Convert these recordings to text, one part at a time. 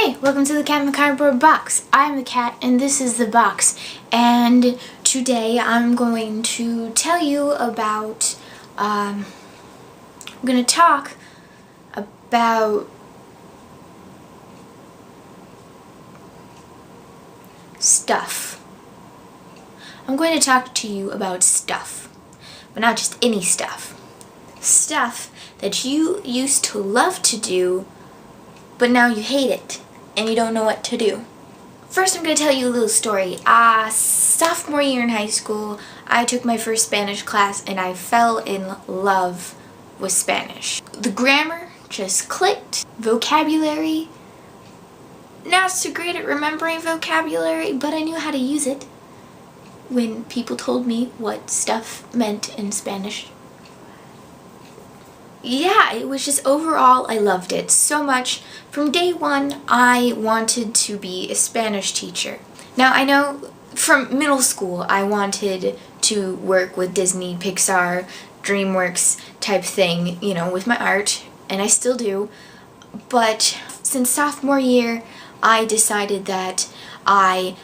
Hey, welcome to the Cat in the Cardboard Box. I'm the cat and this is the box. And today I'm going to tell you about, I'm going to talk about stuff. I'm going to talk to you about stuff, but not just any stuff. Stuff that you used to love to do, but now you hate it and you don't know what to do. First, I'm going to tell you a little story. Sophomore year in high school, I took my first Spanish class and I fell in love with Spanish. The grammar just clicked. Vocabulary, not so great at remembering vocabulary, but I knew how to use it when people told me what stuff meant in Spanish. Yeah, it was just overall, I loved it so much. From day one, I wanted to be a Spanish teacher. Now, I know from middle school, I wanted to work with Disney, Pixar, DreamWorks type thing, you know, with my art, and I still do. But since sophomore year, I decided that I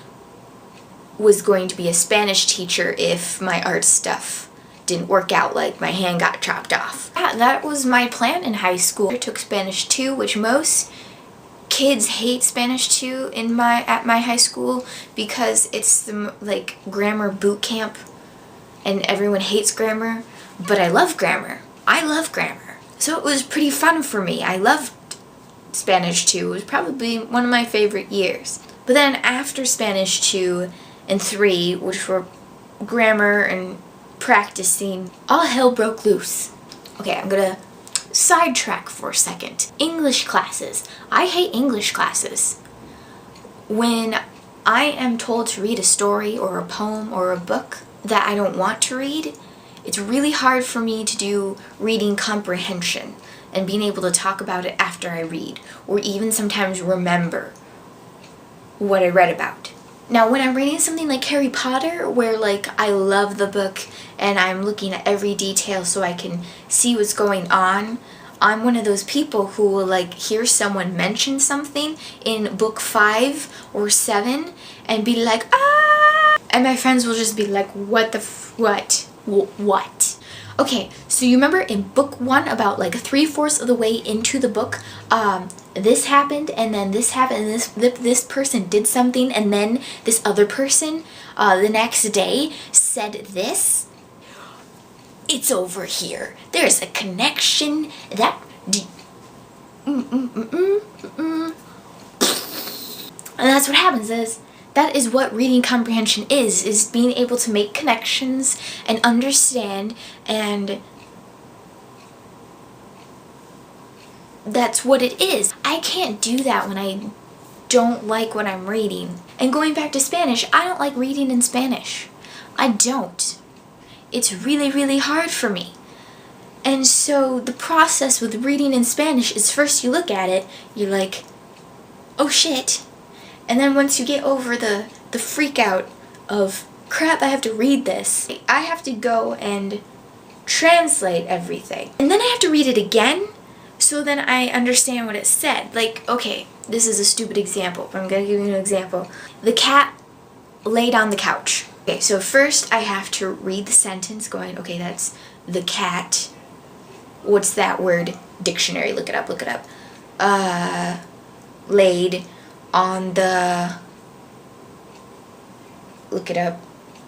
was going to be a Spanish teacher if my art stuff didn't work out, like my hand got chopped off. Yeah, that was my plan in high school. I took Spanish 2, which most kids hate Spanish 2 at my high school because it's the grammar boot camp and everyone hates grammar, but I love grammar. I love grammar. So it was pretty fun for me. I loved Spanish 2. It was probably one of my favorite years. But then after Spanish 2 and 3, which were grammar and practicing, all hell broke loose. Okay, I'm gonna sidetrack for a second. English classes. I hate English classes. When I am told to read a story or a poem or a book that I don't want to read, it's really hard for me to do reading comprehension and being able to talk about it after I read, or even sometimes remember what I read about. Now, when I'm reading something like Harry Potter, where I love the book and I'm looking at every detail so I can see what's going on, I'm one of those people who will hear someone mention something in book 5 or 7 and be like, ah! And my friends will just be like, what? What? Okay, so you remember in book 1, about 3/4 of the way into the book, this happened, and then this happened, and this person did something, and then this other person the next day said this. It's over here. There's a connection that and that's what happens. That is what reading comprehension is being able to make connections and understand, and that's what it is. I can't do that when I don't like what I'm reading. And going back to Spanish, I don't like reading in Spanish. I don't. It's really, really hard for me. And so the process with reading in Spanish is first you look at it, you're like, oh shit. And then once you get over the freak out of, crap, I have to read this, I have to go and translate everything. And then I have to read it again, so then I understand what it said. Okay, this is a stupid example, but I'm going to give you an example. The cat laid on the couch. Okay, so first I have to read the sentence going, okay, that's the cat. What's that word? Dictionary, look it up. Laid on the, look it up,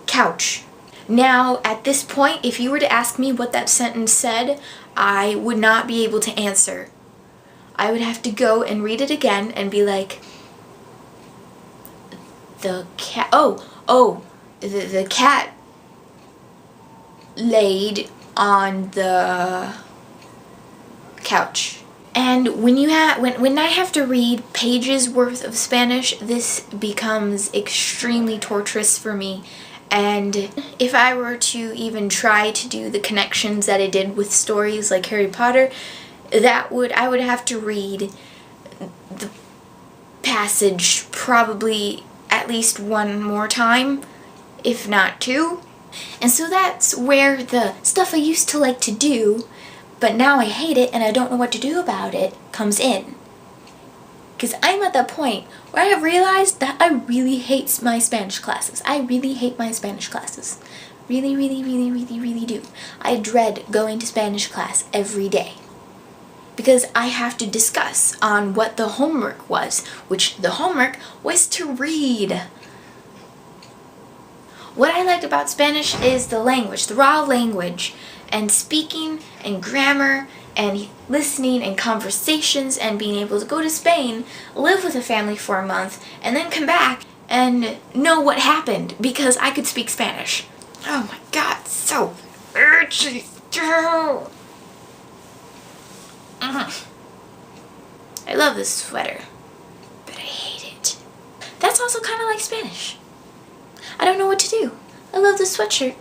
couch. Now, at this point, if you were to ask me what that sentence said, I would not be able to answer. I would have to go and read it again and be like, the cat, the cat laid on the couch. And when I have to read pages worth of Spanish, this becomes extremely torturous for me. And if I were to even try to do the connections that I did with stories like Harry Potter, I would have to read the passage probably at least one more time, if not 2. And so that's where the stuff I used to like to do, but now I hate it and I don't know what to do about it, comes in. Because I'm at that point where I have realized that I really hate my Spanish classes. I really hate my Spanish classes. Really, really, really, really, really do. I dread going to Spanish class every day. Because I have to discuss on what the homework was, which the homework was to read. What I liked about Spanish is the language, the raw language, and speaking and grammar and listening and conversations and being able to go to Spain, live with a family for a month, and then come back and know what happened because I could speak Spanish. Oh my God, so itchy. I love this sweater, but I hate it. That's also kind of like Spanish. I don't know what to do. I love this sweatshirt,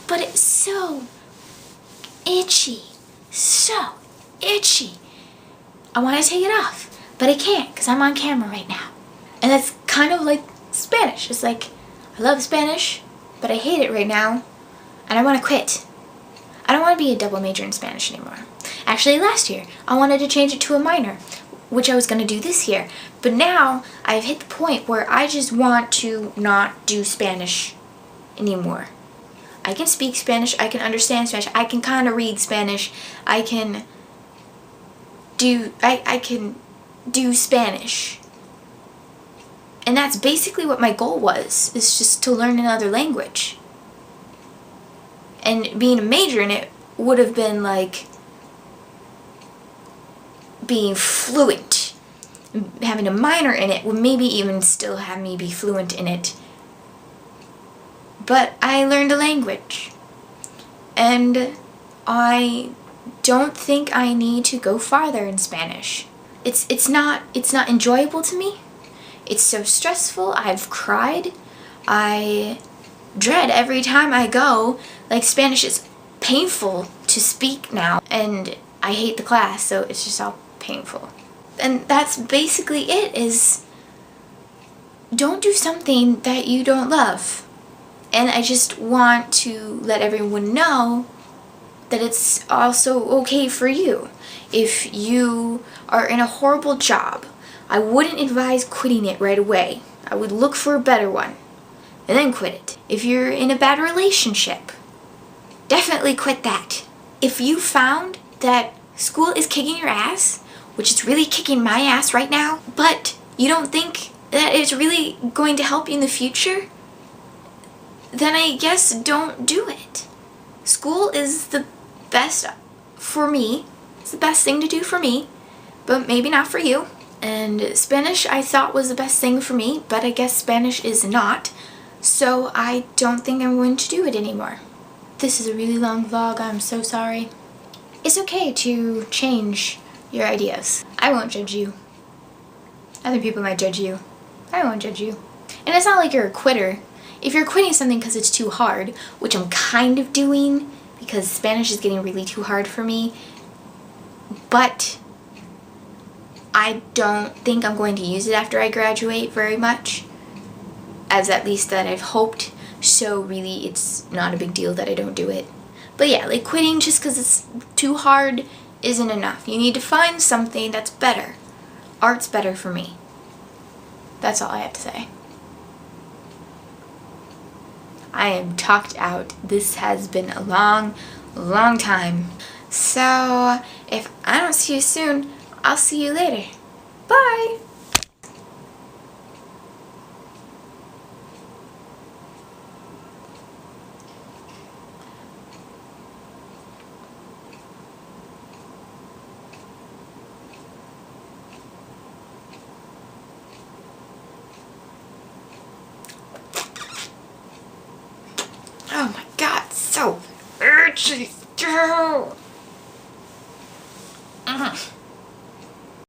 but it's so itchy. So itchy. I want to take it off, but I can't because I'm on camera right now. And that's kind of like Spanish. It's like, I love Spanish, but I hate it right now, and I want to quit. I don't want to be a double major in Spanish anymore. Actually, last year, I wanted to change it to a minor, which I was going to do this year. But now, I've hit the point where I just want to not do Spanish anymore. I can speak Spanish, I can understand Spanish, I can kind of read Spanish, I can do Spanish. And that's basically what my goal was, is just to learn another language. And being a major in it would have been like being fluent. Having a minor in it would maybe even still have me be fluent in it. But I learned a language. And I don't think I need to go farther in Spanish. It's not enjoyable to me. It's so stressful. I've cried. I dread every time I go. Like, Spanish is painful to speak now, and I hate the class, so it's just all painful. And that's basically it, is don't do something that you don't love. And I just want to let everyone know that it's also okay for you. If you are in a horrible job, I wouldn't advise quitting it right away. I would look for a better one and then quit it. If you're in a bad relationship, definitely quit that. If you found that school is kicking your ass, which is really kicking my ass right now, but you don't think that it's really going to help you in the future, then I guess don't do it. School is the best for me. It's the best thing to do for me, but maybe not for you. And Spanish I thought was the best thing for me, but I guess Spanish is not, so I don't think I'm going to do it anymore. This is a really long vlog, I'm so sorry. It's okay to change your ideas. I won't judge you. Other people might judge you. I won't judge you. And it's not like you're a quitter. If you're quitting something because it's too hard, which I'm kind of doing because Spanish is getting really too hard for me, but I don't think I'm going to use it after I graduate very much, as at least that I've hoped, so really it's not a big deal that I don't do it. But yeah, like, quitting just because it's too hard isn't enough. You need to find something that's better. Art's better for me. That's all I have to say. I am talked out. This has been a long, long time. So, if I don't see you soon, I'll see you later. Bye! Oh my God, so itchy.